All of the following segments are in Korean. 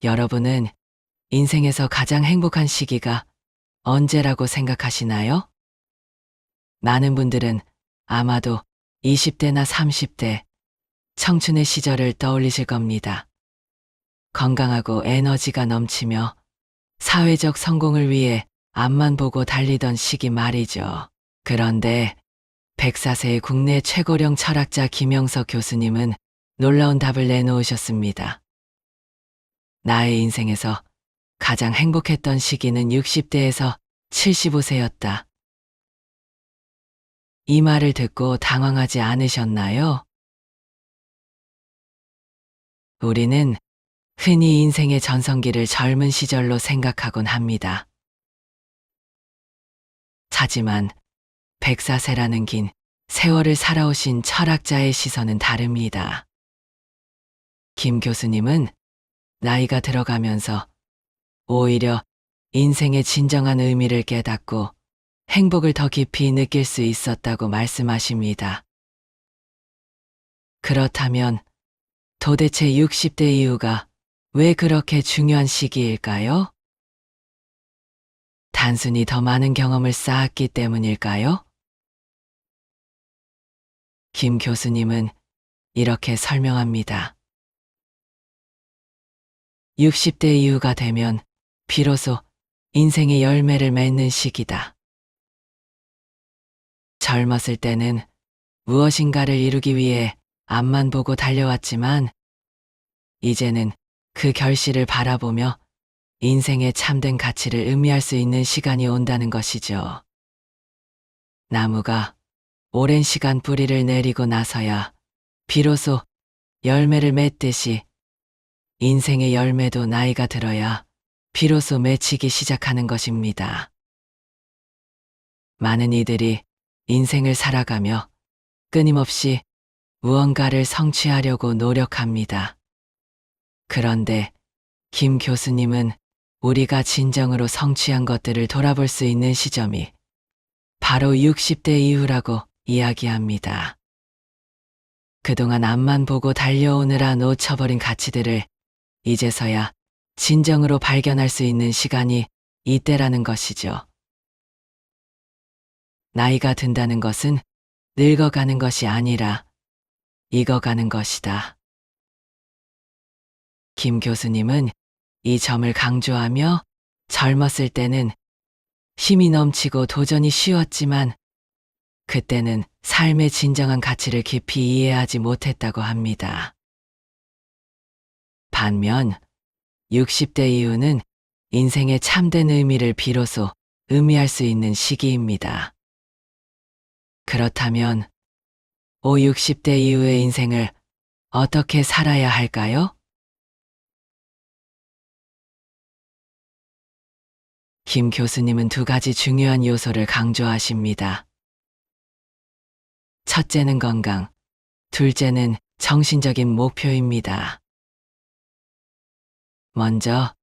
여러분은 인생에서 가장 행복한 시기가 언제라고 생각하시나요? 많은 분들은 아마도 20대나 30대 청춘의 시절을 떠올리실 겁니다. 건강하고 에너지가 넘치며 사회적 성공을 위해 앞만 보고 달리던 시기 말이죠. 그런데 104세의 국내 최고령 철학자 김영석 교수님은 놀라운 답을 내놓으셨습니다. 나의 인생에서 가장 행복했던 시기는 60대에서 75세였다. 이 말을 듣고 당황하지 않으셨나요? 우리는 흔히 인생의 전성기를 젊은 시절로 생각하곤 합니다. 하지만 104세라는 긴 세월을 살아오신 철학자의 시선은 다릅니다. 김 교수님은 나이가 들어가면서 오히려 인생의 진정한 의미를 깨닫고 행복을 더 깊이 느낄 수 있었다고 말씀하십니다. 그렇다면 도대체 60대 이후가 왜 그렇게 중요한 시기일까요? 단순히 더 많은 경험을 쌓았기 때문일까요? 김 교수님은 이렇게 설명합니다. 60대 이후가 되면 비로소 인생의 열매를 맺는 시기다. 젊었을 때는 무엇인가를 이루기 위해 앞만 보고 달려왔지만 이제는 그 결실을 바라보며 인생의 참된 가치를 의미할 수 있는 시간이 온다는 것이죠. 나무가 오랜 시간 뿌리를 내리고 나서야 비로소 열매를 맺듯이 인생의 열매도 나이가 들어야 비로소 맺히기 시작하는 것입니다. 많은 이들이 인생을 살아가며 끊임없이 무언가를 성취하려고 노력합니다. 그런데 김 교수님은 우리가 진정으로 성취한 것들을 돌아볼 수 있는 시점이 바로 60대 이후라고 이야기합니다. 그동안 앞만 보고 달려오느라 놓쳐버린 가치들을 이제서야 진정으로 발견할 수 있는 시간이 이때라는 것이죠. 나이가 든다는 것은 늙어가는 것이 아니라 익어가는 것이다. 김 교수님은 이 점을 강조하며 젊었을 때는 힘이 넘치고 도전이 쉬웠지만 그때는 삶의 진정한 가치를 깊이 이해하지 못했다고 합니다. 반면 60대 이후는 인생의 참된 의미를 비로소 의미할 수 있는 시기입니다. 그렇다면 60대 이후의 인생을 어떻게 살아야 할까요? 김 교수님은 두 가지 중요한 요소를 강조하십니다. 첫째는 건강, 둘째는 정신적인 목표입니다. 먼저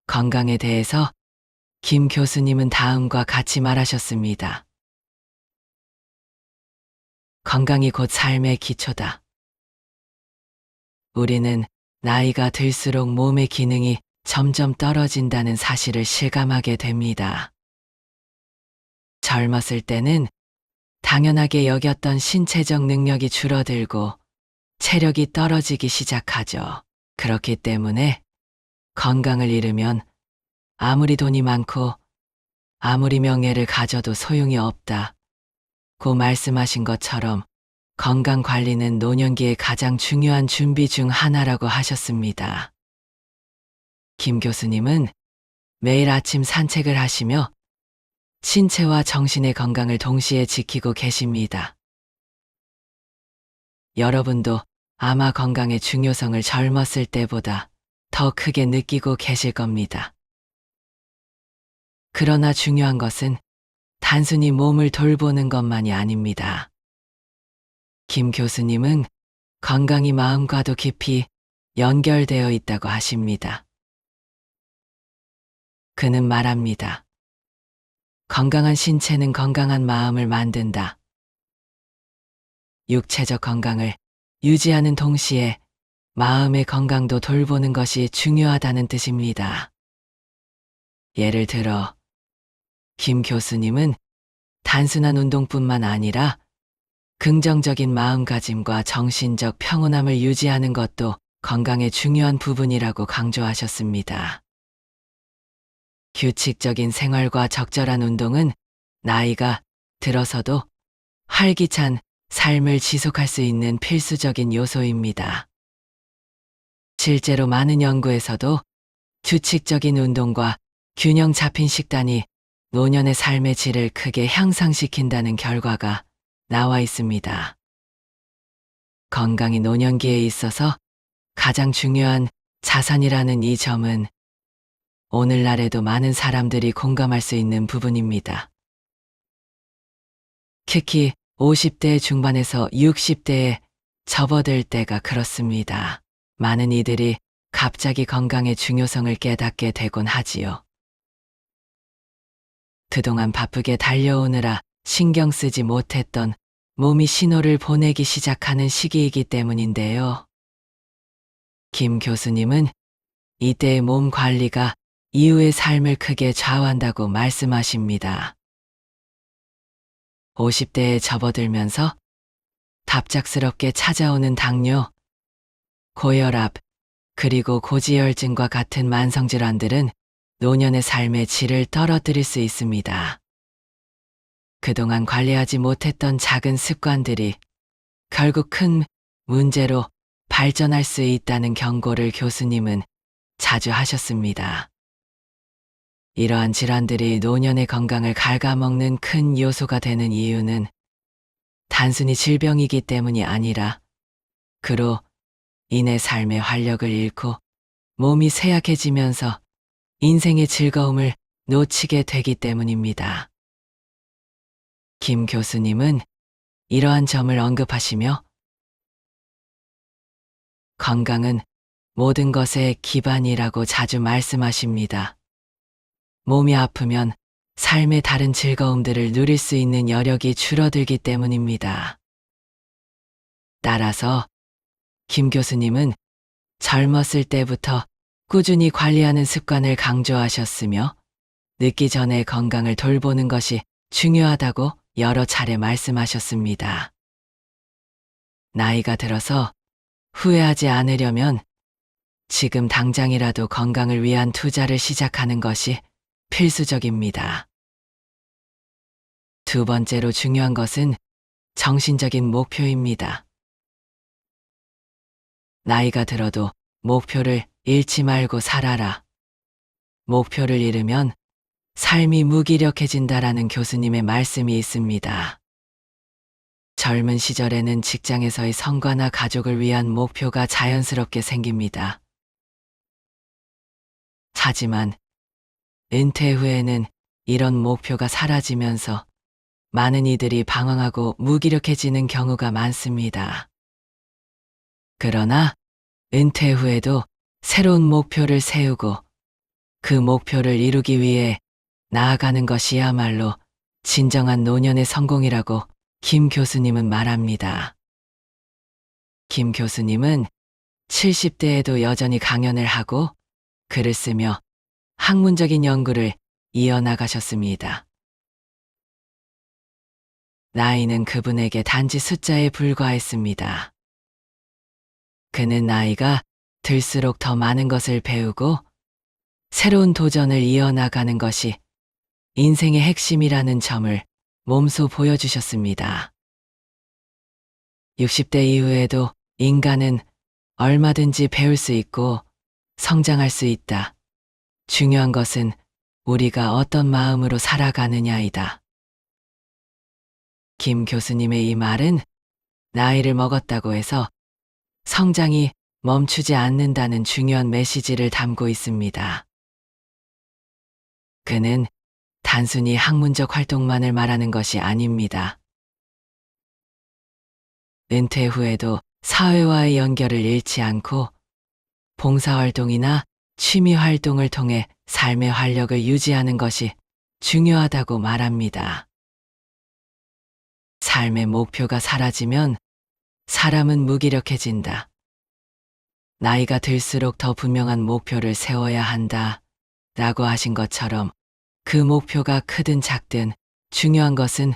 건강에 대해서 김 교수님은 다음과 같이 말하셨습니다. 건강이 곧 삶의 기초다. 우리는 나이가 들수록 몸의 기능이 점점 떨어진다는 사실을 실감하게 됩니다. 젊었을 때는 당연하게 여겼던 신체적 능력이 줄어들고 체력이 떨어지기 시작하죠. 그렇기 때문에 건강을 잃으면 아무리 돈이 많고 아무리 명예를 가져도 소용이 없다. 고 말씀하신 것처럼 건강 관리는 노년기의 가장 중요한 준비 중 하나라고 하셨습니다. 김 교수님은 매일 아침 산책을 하시며 신체와 정신의 건강을 동시에 지키고 계십니다. 여러분도 아마 건강의 중요성을 젊었을 때보다 더 크게 느끼고 계실 겁니다. 그러나 중요한 것은 단순히 몸을 돌보는 것만이 아닙니다. 김 교수님은 건강이 마음과도 깊이 연결되어 있다고 하십니다. 그는 말합니다. 건강한 신체는 건강한 마음을 만든다. 육체적 건강을 유지하는 동시에 마음의 건강도 돌보는 것이 중요하다는 뜻입니다. 예를 들어, 김 교수님은 단순한 운동뿐만 아니라 긍정적인 마음가짐과 정신적 평온함을 유지하는 것도 건강의 중요한 부분이라고 강조하셨습니다. 규칙적인 생활과 적절한 운동은 나이가 들어서도 활기찬 삶을 지속할 수 있는 필수적인 요소입니다. 실제로 많은 연구에서도 규칙적인 운동과 균형 잡힌 식단이 노년의 삶의 질을 크게 향상시킨다는 결과가 나와 있습니다. 건강이 노년기에 있어서 가장 중요한 자산이라는 이 점은 오늘날에도 많은 사람들이 공감할 수 있는 부분입니다. 특히 50대 중반에서 60대에 접어들 때가 그렇습니다. 많은 이들이 갑자기 건강의 중요성을 깨닫게 되곤 하지요. 그동안 바쁘게 달려오느라 신경 쓰지 못했던 몸이 신호를 보내기 시작하는 시기이기 때문인데요. 김 교수님은 이때의 몸 관리가 이후의 삶을 크게 좌우한다고 말씀하십니다. 50대에 접어들면서 갑작스럽게 찾아오는 당뇨, 고혈압, 그리고 고지혈증과 같은 만성질환들은 노년의 삶의 질을 떨어뜨릴 수 있습니다. 그동안 관리하지 못했던 작은 습관들이 결국 큰 문제로 발전할 수 있다는 경고를 교수님은 자주 하셨습니다. 이러한 질환들이 노년의 건강을 갉아먹는 큰 요소가 되는 이유는 단순히 질병이기 때문이 아니라 그로 인해 삶의 활력을 잃고 몸이 쇠약해지면서 인생의 즐거움을 놓치게 되기 때문입니다. 김 교수님은 이러한 점을 언급하시며 건강은 모든 것의 기반이라고 자주 말씀하십니다. 몸이 아프면 삶의 다른 즐거움들을 누릴 수 있는 여력이 줄어들기 때문입니다. 따라서 김 교수님은 젊었을 때부터 꾸준히 관리하는 습관을 강조하셨으며 늙기 전에 건강을 돌보는 것이 중요하다고 여러 차례 말씀하셨습니다. 나이가 들어서 후회하지 않으려면 지금 당장이라도 건강을 위한 투자를 시작하는 것이 필수적입니다. 두 번째로 중요한 것은 정신적인 목표입니다. 나이가 들어도 목표를 잃지 말고 살아라. 목표를 잃으면 삶이 무기력해진다라는 교수님의 말씀이 있습니다. 젊은 시절에는 직장에서의 성과나 가족을 위한 목표가 자연스럽게 생깁니다. 하지만 은퇴 후에는 이런 목표가 사라지면서 많은 이들이 방황하고 무기력해지는 경우가 많습니다. 그러나 은퇴 후에도 새로운 목표를 세우고 그 목표를 이루기 위해 나아가는 것이야말로 진정한 노년의 성공이라고 김 교수님은 말합니다. 김 교수님은 70대에도 여전히 강연을 하고 글을 쓰며 학문적인 연구를 이어나가셨습니다. 나이는 그분에게 단지 숫자에 불과했습니다. 그는 나이가 들수록 더 많은 것을 배우고 새로운 도전을 이어나가는 것이 인생의 핵심이라는 점을 몸소 보여주셨습니다. 60대 이후에도 인간은 얼마든지 배울 수 있고 성장할 수 있다. 중요한 것은 우리가 어떤 마음으로 살아가느냐이다. 김 교수님의 이 말은 나이를 먹었다고 해서 성장이 멈추지 않는다는 중요한 메시지를 담고 있습니다. 그는 단순히 학문적 활동만을 말하는 것이 아닙니다. 은퇴 후에도 사회와의 연결을 잃지 않고 봉사활동이나 취미활동을 통해 삶의 활력을 유지하는 것이 중요하다고 말합니다. 삶의 목표가 사라지면 사람은 무기력해진다. 나이가 들수록 더 분명한 목표를 세워야 한다 라고 하신 것처럼 그 목표가 크든 작든 중요한 것은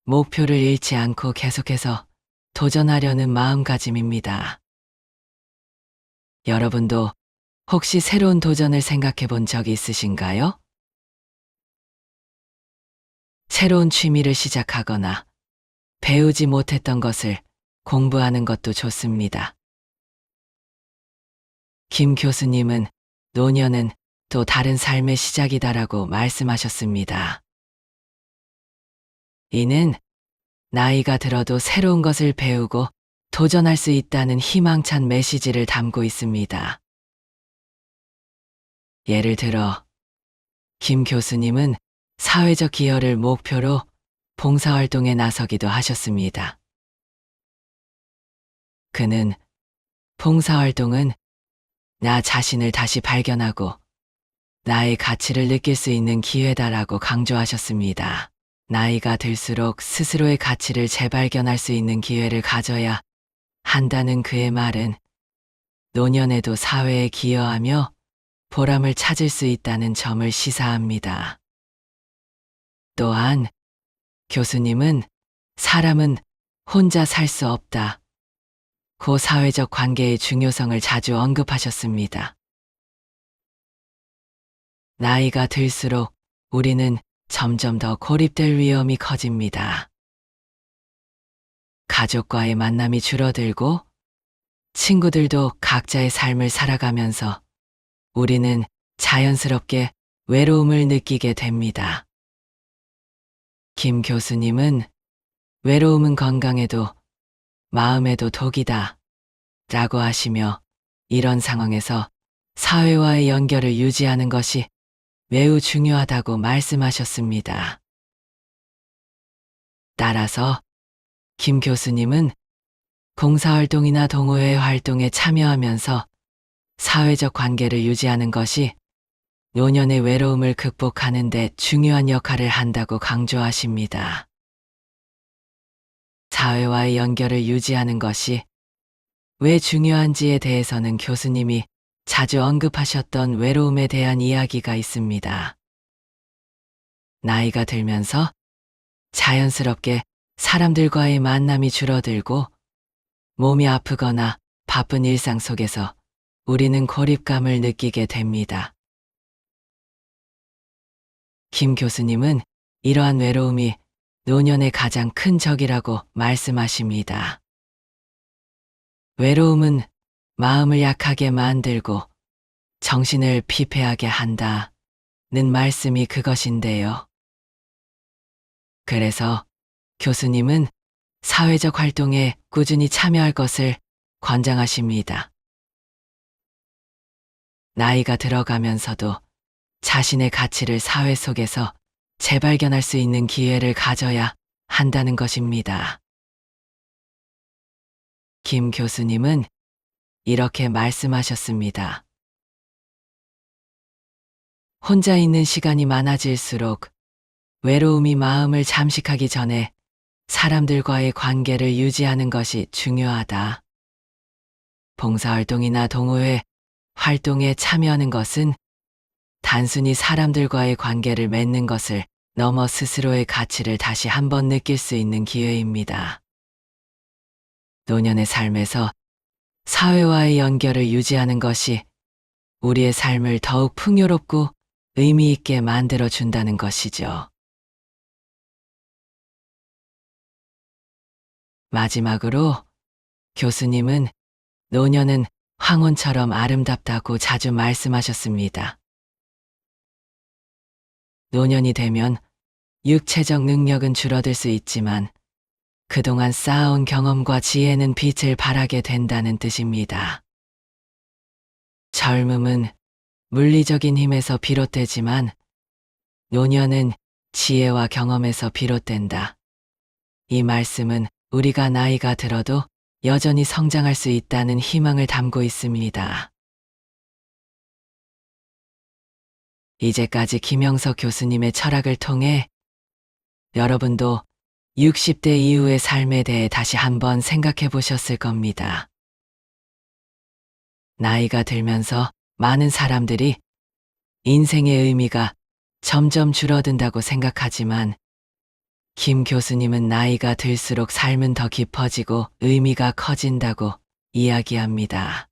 목표를 잃지 않고 계속해서 도전하려는 마음가짐입니다. 여러분도 혹시 새로운 도전을 생각해 본 적이 있으신가요? 새로운 취미를 시작하거나 배우지 못했던 것을 공부하는 것도 좋습니다. 김 교수님은 노년은 또 다른 삶의 시작이다라고 말씀하셨습니다. 이는 나이가 들어도 새로운 것을 배우고 도전할 수 있다는 희망찬 메시지를 담고 있습니다. 예를 들어, 김 교수님은 사회적 기여를 목표로 봉사활동에 나서기도 하셨습니다. 그는 봉사활동은 나 자신을 다시 발견하고 나의 가치를 느낄 수 있는 기회다라고 강조하셨습니다. 나이가 들수록 스스로의 가치를 재발견할 수 있는 기회를 가져야 한다는 그의 말은 노년에도 사회에 기여하며 보람을 찾을 수 있다는 점을 시사합니다. 또한 교수님은 사람은 혼자 살 수 없다. 고 사회적 관계의 중요성을 자주 언급하셨습니다. 나이가 들수록 우리는 점점 더 고립될 위험이 커집니다. 가족과의 만남이 줄어들고 친구들도 각자의 삶을 살아가면서 우리는 자연스럽게 외로움을 느끼게 됩니다. 김 교수님은 외로움은 건강에도 마음에도 독이다 라고 하시며 이런 상황에서 사회와의 연결을 유지하는 것이 매우 중요하다고 말씀하셨습니다. 따라서 김 교수님은 봉사활동이나 동호회 활동에 참여하면서 사회적 관계를 유지하는 것이 노년의 외로움을 극복하는 데 중요한 역할을 한다고 강조하십니다. 사회와의 연결을 유지하는 것이 왜 중요한지에 대해서는 교수님이 자주 언급하셨던 외로움에 대한 이야기가 있습니다. 나이가 들면서 자연스럽게 사람들과의 만남이 줄어들고 몸이 아프거나 바쁜 일상 속에서 우리는 고립감을 느끼게 됩니다. 김 교수님은 이러한 외로움이 노년의 가장 큰 적이라고 말씀하십니다. 외로움은 마음을 약하게 만들고 정신을 피폐하게 한다는 말씀이 그것인데요. 그래서 교수님은 사회적 활동에 꾸준히 참여할 것을 권장하십니다. 나이가 들어가면서도 자신의 가치를 사회 속에서 재발견할 수 있는 기회를 가져야 한다는 것입니다. 김 교수님은 이렇게 말씀하셨습니다. 혼자 있는 시간이 많아질수록 외로움이 마음을 잠식하기 전에 사람들과의 관계를 유지하는 것이 중요하다. 봉사활동이나 동호회 활동에 참여하는 것은 단순히 사람들과의 관계를 맺는 것을 넘어 스스로의 가치를 다시 한번 느낄 수 있는 기회입니다. 노년의 삶에서 사회와의 연결을 유지하는 것이 우리의 삶을 더욱 풍요롭고 의미 있게 만들어 준다는 것이죠. 마지막으로 교수님은 노년은 황혼처럼 아름답다고 자주 말씀하셨습니다. 노년이 되면 육체적 능력은 줄어들 수 있지만 그동안 쌓아온 경험과 지혜는 빛을 발하게 된다는 뜻입니다. 젊음은 물리적인 힘에서 비롯되지만 노년은 지혜와 경험에서 비롯된다. 이 말씀은 우리가 나이가 들어도 여전히 성장할 수 있다는 희망을 담고 있습니다. 이제까지 김영석 교수님의 철학을 통해 여러분도 60대 이후의 삶에 대해 다시 한번 생각해 보셨을 겁니다. 나이가 들면서 많은 사람들이 인생의 의미가 점점 줄어든다고 생각하지만 김 교수님은 나이가 들수록 삶은 더 깊어지고 의미가 커진다고 이야기합니다.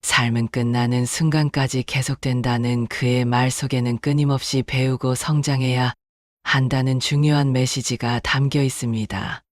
삶은 끝나는 순간까지 계속된다는 그의 말 속에는 끊임없이 배우고 성장해야 한다는 중요한 메시지가 담겨 있습니다.